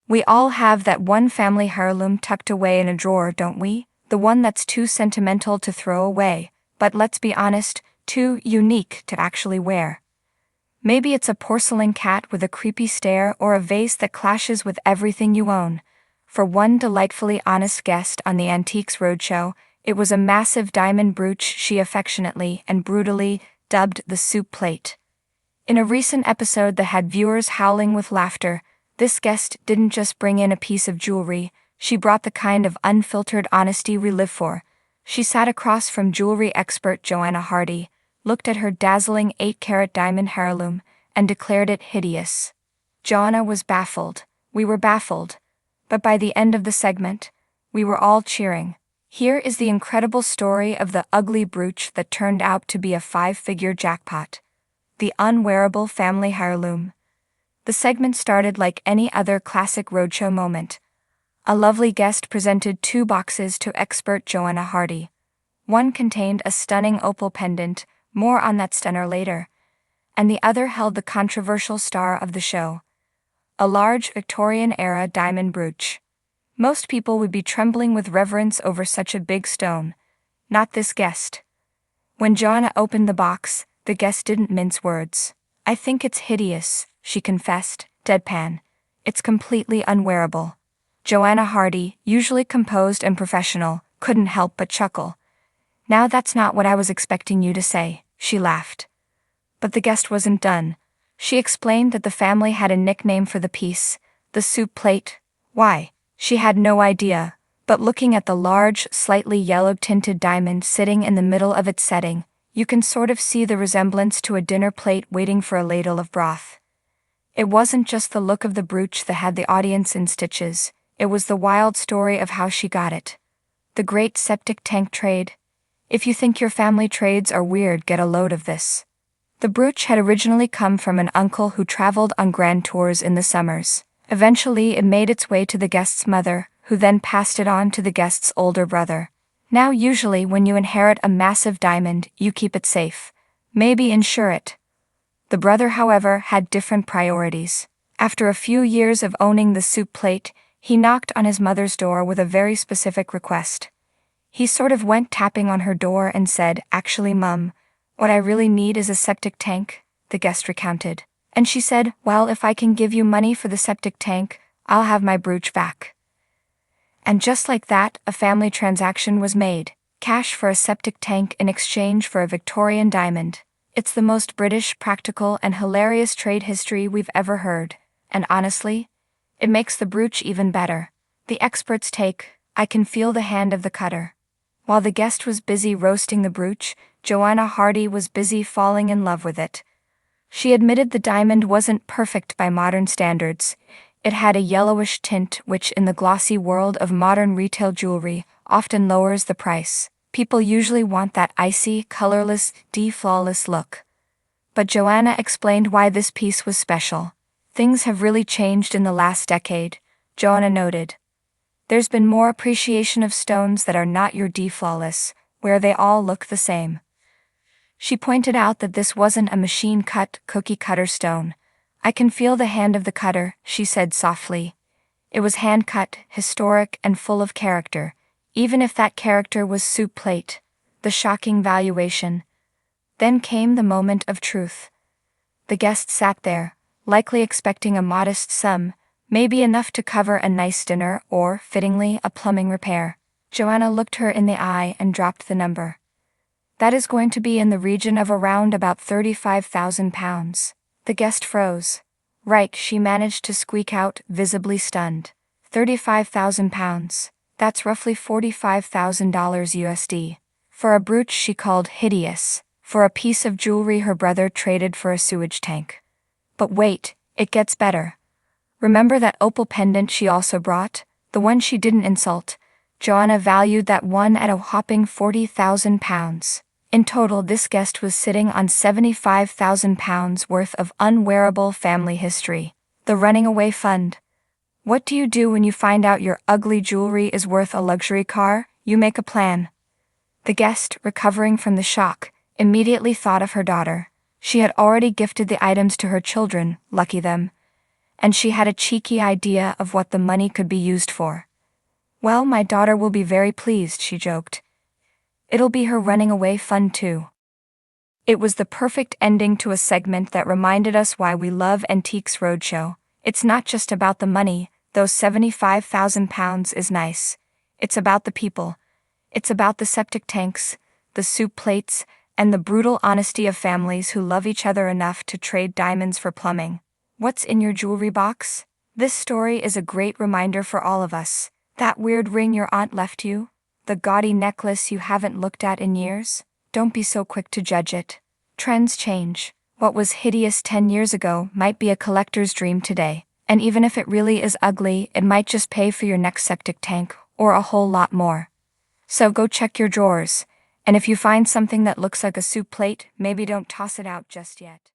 We all have that one family heirloom tucked away in a drawer, don't we? The one that's too sentimental to throw away, but let's be honest, too unique to actually wear. Maybe it's a porcelain cat with a creepy stare or a vase that clashes with everything you own. For one delightfully honest guest on the Antiques Roadshow, it was a massive diamond brooch she affectionately and brutally dubbed the soup plate. In a recent episode that had viewers howling with laughter, this guest didn't just bring in a piece of jewelry, she brought the kind of unfiltered honesty we live for. She sat across from jewelry expert Joanna Hardy, looked at her dazzling 8-carat diamond heirloom, and declared it hideous. Joanna was baffled. We were baffled. But by the end of the segment, we were all cheering. Here is the incredible story of the ugly brooch that turned out to be a 5-figure jackpot. The unwearable family heirloom. The segment started like any other classic roadshow moment. A lovely guest presented 2 boxes to expert Joanna Hardy. One contained a stunning opal pendant, more on that stunner later, and the other held the controversial star of the show, a large Victorian-era diamond brooch. Most people would be trembling with reverence over such a big stone. Not this guest. When Joanna opened the box, the guest didn't mince words. "I think it's hideous," she confessed, deadpan. "It's completely unwearable." Joanna Hardy, usually composed and professional, couldn't help but chuckle. "Now that's not what I was expecting you to say," she laughed. But the guest wasn't done. She explained that the family had a nickname for the piece, the soup plate. Why? She had no idea, but looking at the large, slightly yellow-tinted diamond sitting in the middle of its setting, you can sort of see the resemblance to a dinner plate waiting for a ladle of broth. It wasn't just the look of the brooch that had the audience in stitches, it was the wild story of how she got it. The great septic tank trade. If you think your family trades are weird, get a load of this. The brooch had originally come from an uncle who traveled on grand tours in the summers. Eventually it made its way to the guest's mother, who then passed it on to the guest's older brother. Now usually when you inherit a massive diamond, you keep it safe. Maybe insure it. The brother, however, had different priorities. After a few years of owning the soup plate, he knocked on his mother's door with a very specific request. He sort of went tapping on her door and said, "Actually, Mum, what I really need is a septic tank," the guest recounted. And she said, "Well, if I can give you money for the septic tank, I'll have my brooch back." And just like that, a family transaction was made. Cash for a septic tank in exchange for a Victorian diamond. It's the most British, practical, and hilarious trade history we've ever heard. And honestly, it makes the brooch even better. The expert's take: "I can feel the hand of the cutter." While the guest was busy roasting the brooch, Joanna Hardy was busy falling in love with it. She admitted the diamond wasn't perfect by modern standards. It had a yellowish tint which, in the glossy world of modern retail jewelry, often lowers the price. People usually want that icy, colorless, flawless look. But Joanna explained why this piece was special. "Things have really changed in the last decade," Joanna noted. "There's been more appreciation of stones that are not your flawless, where they all look the same." She pointed out that this wasn't a machine-cut, cookie-cutter stone. "I can feel the hand of the cutter," she said softly. "It was hand-cut, historic, and full of character, even if that character was soup plate." The shocking valuation. Then came the moment of truth. The guest sat there, likely expecting a modest sum, maybe enough to cover a nice dinner or, fittingly, a plumbing repair. Joanna looked her in the eye and dropped the number. "That is going to be in the region of around about £35,000. The guest froze. "Right," she managed to squeak out, visibly stunned. £35,000. That's roughly $45,000 USD. For a brooch she called hideous. For a piece of jewelry her brother traded for a sewage tank. But wait, it gets better. Remember that opal pendant she also brought? The one she didn't insult? Joanna valued that one at a whopping £40,000. In total, this guest was sitting on £75,000 worth of unwearable family history. The running away fund. What do you do when you find out your ugly jewelry is worth a luxury car? You make a plan. The guest, recovering from the shock, immediately thought of her daughter. She had already gifted the items to her children, lucky them. and she had a cheeky idea of what the money could be used for. "Well, my daughter will be very pleased," she joked. "It'll be her running away fun too." It was the perfect ending to a segment that reminded us why we love Antiques Roadshow. It's not just about the money, though £75,000 is nice. It's about the people. It's about the septic tanks, the soup plates, and the brutal honesty of families who love each other enough to trade diamonds for plumbing. What's in your jewelry box? This story is a great reminder for all of us. That weird ring your aunt left you? The gaudy necklace you haven't looked at in years? Don't be so quick to judge it. Trends change. What was hideous 10 years ago might be a collector's dream today. And even if it really is ugly, it might just pay for your next septic tank, or a whole lot more. So go check your drawers. And if you find something that looks like a soup plate, maybe don't toss it out just yet.